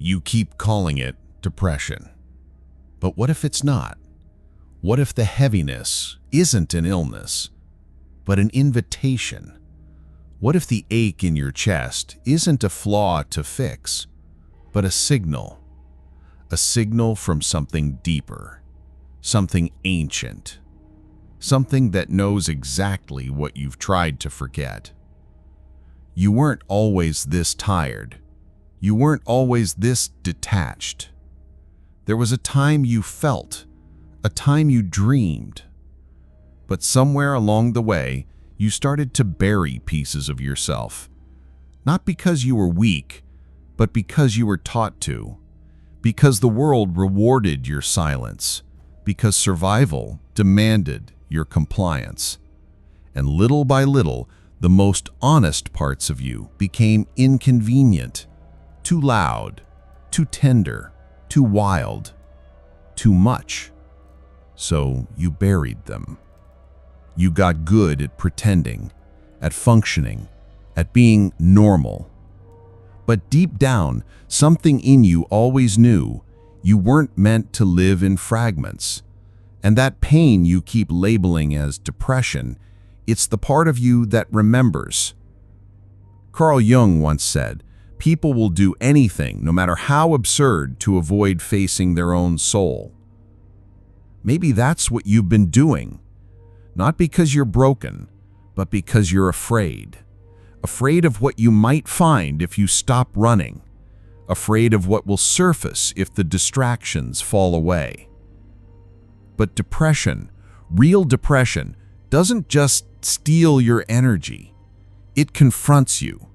You keep calling it depression. But what if it's not? What if the heaviness isn't an illness, but an invitation? What if the ache in your chest isn't a flaw to fix, but a signal from something deeper, something ancient, something that knows exactly what you've tried to forget? You weren't always this tired. You weren't always this detached. There was a time you felt, a time you dreamed. But somewhere along the way, you started to bury pieces of yourself. Not because you were weak, but because you were taught to. Because the world rewarded your silence. Because survival demanded your compliance. And little by little, the most honest parts of you became inconvenient, too loud, too tender, too wild, too much. So you buried them. You got good at pretending, at functioning, at being normal. But deep down, something in you always knew you weren't meant to live in fragments. And that pain you keep labeling as depression, it's the part of you that remembers. Carl Jung once said, "People will do anything, no matter how absurd, to avoid facing their own soul." Maybe that's what you've been doing. Not because you're broken, but because you're afraid. Afraid of what you might find if you stop running. Afraid of what will surface if the distractions fall away. But depression, real depression, doesn't just steal your energy. It confronts you.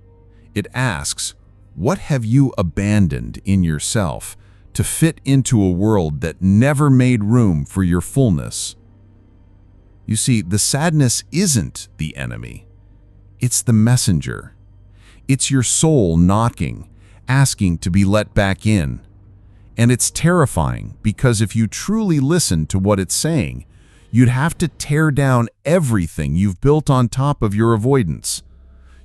It asks, what have you abandoned in yourself to fit into a world that never made room for your fullness? You see, the sadness isn't the enemy. It's the messenger. It's your soul knocking, asking to be let back in. And it's terrifying because if you truly listen to what it's saying, you'd have to tear down everything you've built on top of your avoidance.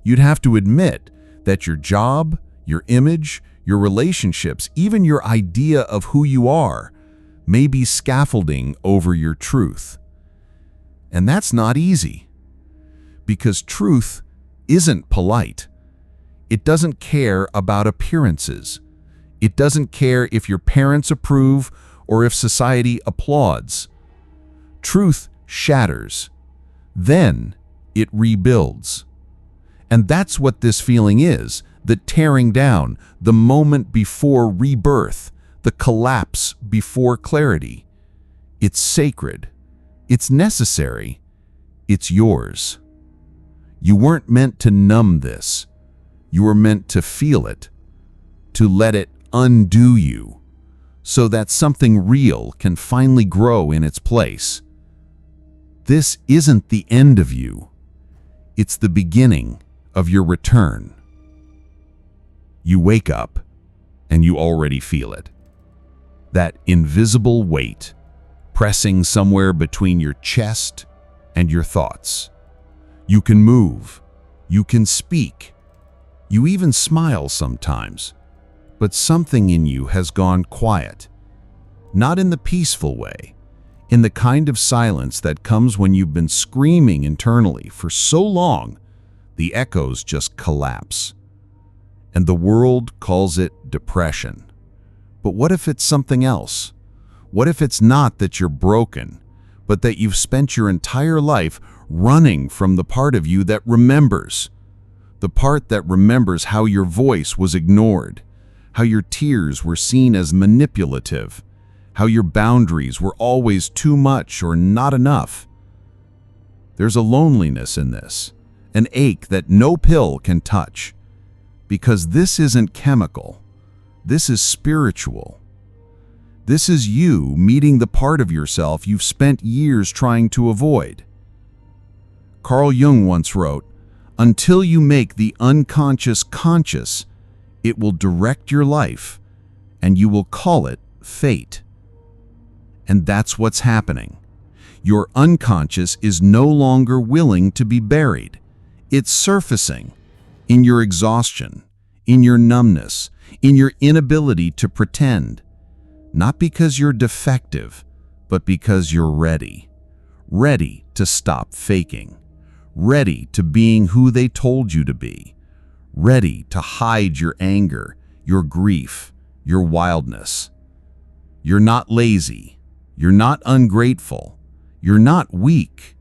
You'd have to admit that your job, your image, your relationships, even your idea of who you are, may be scaffolding over your truth. And that's not easy, because truth isn't polite. It doesn't care about appearances. It doesn't care if your parents approve or if society applauds. Truth shatters. Then it rebuilds. And that's what this feeling is, the tearing down, the moment before rebirth, the collapse before clarity. It's sacred. It's necessary. It's yours. You weren't meant to numb this. You were meant to feel it, to let it undo you, so that something real can finally grow in its place. This isn't the end of you. It's the beginning of your return. You wake up, and you already feel it. That invisible weight pressing somewhere between your chest and your thoughts. You can move. You can speak. You even smile sometimes. But something in you has gone quiet. Not in the peaceful way, in the kind of silence that comes when you've been screaming internally for so long, the echoes just collapse. And the world calls it depression. But what if it's something else? What if it's not that you're broken, but that you've spent your entire life running from the part of you that remembers? The part that remembers how your voice was ignored, how your tears were seen as manipulative, how your boundaries were always too much or not enough. There's a loneliness in this, an ache that no pill can touch, because this isn't chemical, this is spiritual. This is you meeting the part of yourself you've spent years trying to avoid. Carl Jung once wrote, "Until you make the unconscious conscious, it will direct your life, and you will call it fate." And that's what's happening. Your unconscious is no longer willing to be buried. It's surfacing in your exhaustion, in your numbness, in your inability to pretend. Not because you're defective, but because you're ready. Ready to stop faking. Ready to being who they told you to be. Ready to hide your anger, your grief, your wildness. You're not lazy. You're not ungrateful. You're not weak.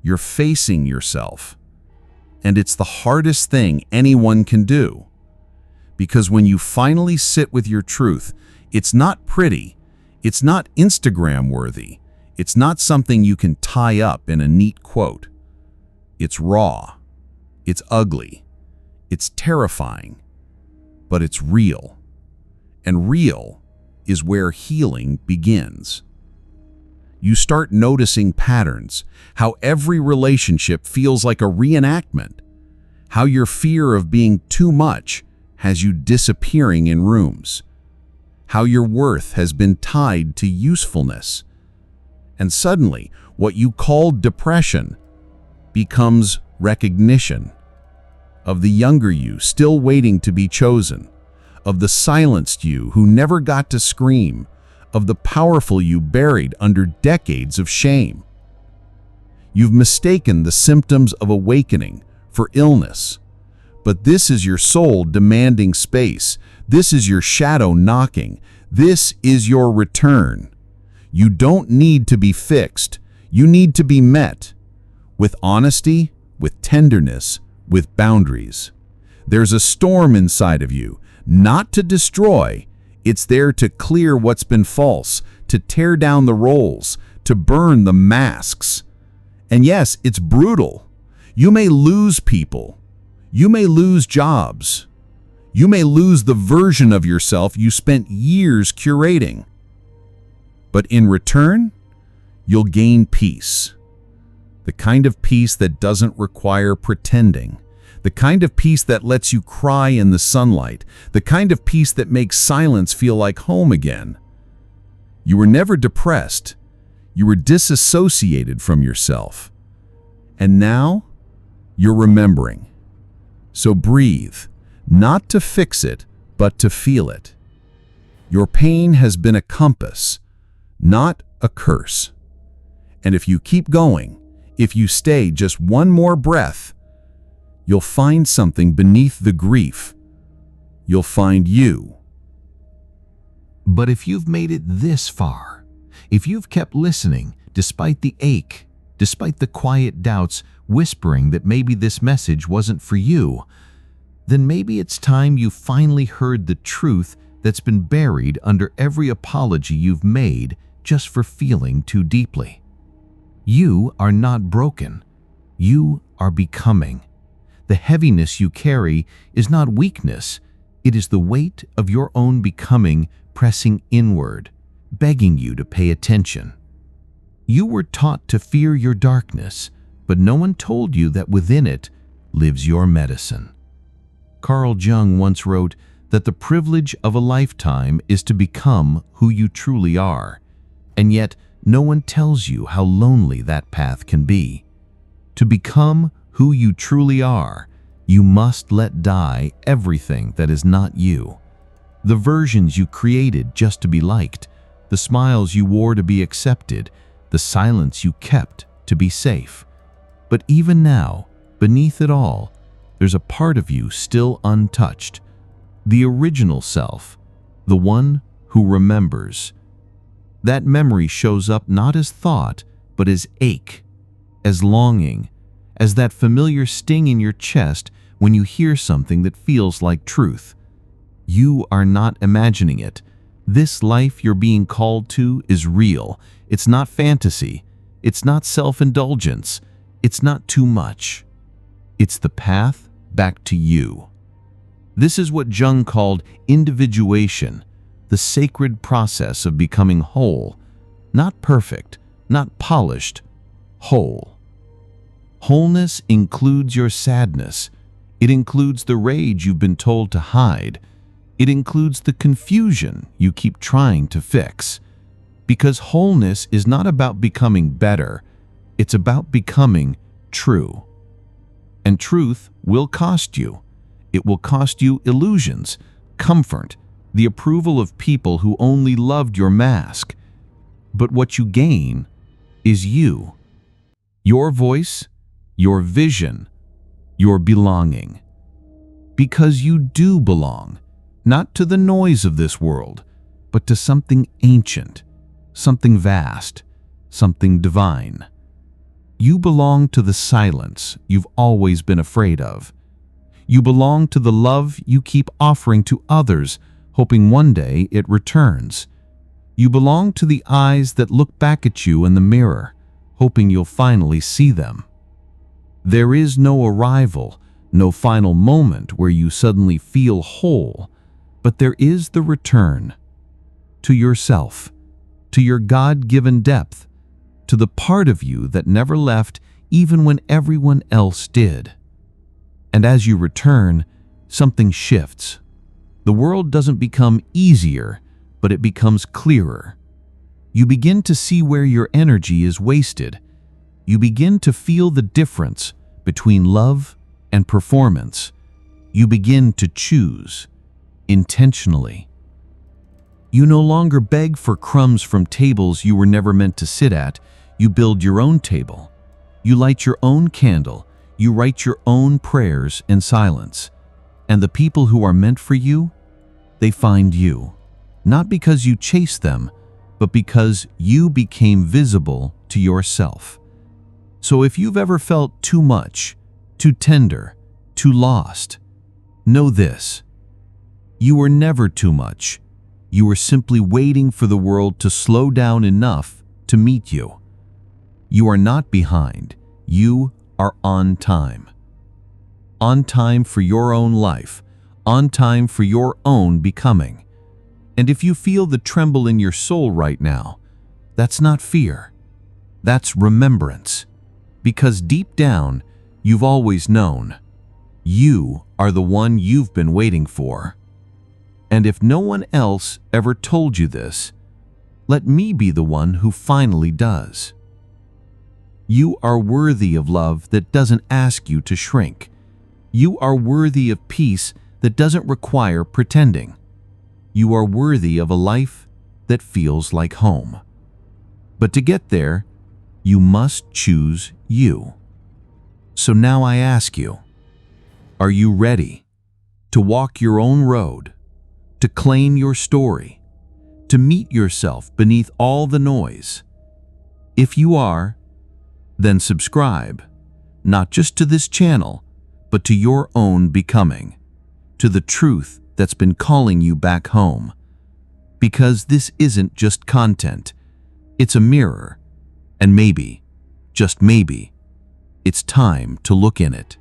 You're facing yourself. And it's the hardest thing anyone can do. Because when you finally sit with your truth, it's not pretty. It's not Instagram worthy. It's not something you can tie up in a neat quote. It's raw. It's ugly. It's terrifying. But it's real. And real is where healing begins. You start noticing patterns, how every relationship feels like a reenactment, how your fear of being too much has you disappearing in rooms, how your worth has been tied to usefulness. And suddenly, what you called depression becomes recognition of the younger you still waiting to be chosen, of the silenced you who never got to scream, of the powerful you buried under decades of shame. You've mistaken the symptoms of awakening for illness, but this is your soul demanding space. This is your shadow knocking. This is your return. You don't need to be fixed. You need to be met with honesty, with tenderness, with boundaries. There's a storm inside of you, not to destroy. It's there to clear what's been false, to tear down the roles, to burn the masks. And yes, it's brutal. You may lose people. You may lose jobs. You may lose the version of yourself you spent years curating. But in return, you'll gain peace. The kind of peace that doesn't require pretending. The kind of peace that lets you cry in the sunlight. The kind of peace that makes silence feel like home again. You were never depressed. You were disassociated from yourself. And now, you're remembering. So breathe, not to fix it, but to feel it. Your pain has been a compass, not a curse. And if you keep going, if you stay just one more breath, you'll find something beneath the grief. You'll find you. But if you've made it this far, if you've kept listening despite the ache, despite the quiet doubts whispering that maybe this message wasn't for you, then maybe it's time you finally heard the truth that's been buried under every apology you've made just for feeling too deeply. You are not broken. You are becoming. The heaviness you carry is not weakness. It is the weight of your own becoming pressing inward, begging you to pay attention. You were taught to fear your darkness, but no one told you that within it lives your medicine. Carl Jung once wrote that the privilege of a lifetime is to become who you truly are, and yet no one tells you how lonely that path can be. To become who you truly are, you must let die everything that is not you. The versions you created just to be liked, the smiles you wore to be accepted, the silence you kept to be safe. But even now, beneath it all, there's a part of you still untouched. The original self, the one who remembers. That memory shows up not as thought, but as ache, as longing, as that familiar sting in your chest when you hear something that feels like truth. You are not imagining it. This life you're being called to is real. It's not fantasy. It's not self-indulgence. It's not too much. It's the path back to you. This is what Jung called individuation, the sacred process of becoming whole, not perfect, not polished, whole. Wholeness includes your sadness. It includes the rage you've been told to hide. It includes the confusion you keep trying to fix. Because wholeness is not about becoming better, it's about becoming true. And truth will cost you. It will cost you illusions, comfort, the approval of people who only loved your mask. But what you gain is you. Your voice, your vision, your belonging. Because you do belong, not to the noise of this world, but to something ancient, something vast, something divine. You belong to the silence you've always been afraid of. You belong to the love you keep offering to others, hoping one day it returns. You belong to the eyes that look back at you in the mirror, hoping you'll finally see them. There is no arrival, no final moment where you suddenly feel whole, but there is the return to yourself, to your God-given depth, to the part of you that never left even when everyone else did. And as you return, something shifts. The world doesn't become easier, but it becomes clearer. You begin to see where your energy is wasted. You begin to feel the difference between love and performance. You begin to choose intentionally. You no longer beg for crumbs from tables you were never meant to sit at. You build your own table. You light your own candle. You write your own prayers in silence. And the people who are meant for you, they find you. Not because you chased them, but because you became visible to yourself. So if you've ever felt too much, too tender, too lost, know this: you were never too much. You were simply waiting for the world to slow down enough to meet you. You are not behind. You are on time. On time for your own life. On time for your own becoming. And if you feel the tremble in your soul right now, that's not fear. That's remembrance. Because deep down, you've always known. You are the one you've been waiting for. And if no one else ever told you this, let me be the one who finally does. You are worthy of love that doesn't ask you to shrink. You are worthy of peace that doesn't require pretending. You are worthy of a life that feels like home. But to get there, you must choose you. So now I ask you, are you ready to walk your own road, to claim your story, to meet yourself beneath all the noise? If you are, then subscribe, not just to this channel, but to your own becoming, to the truth that's been calling you back home. Because this isn't just content, it's a mirror, and maybe, just maybe, it's time to look in it.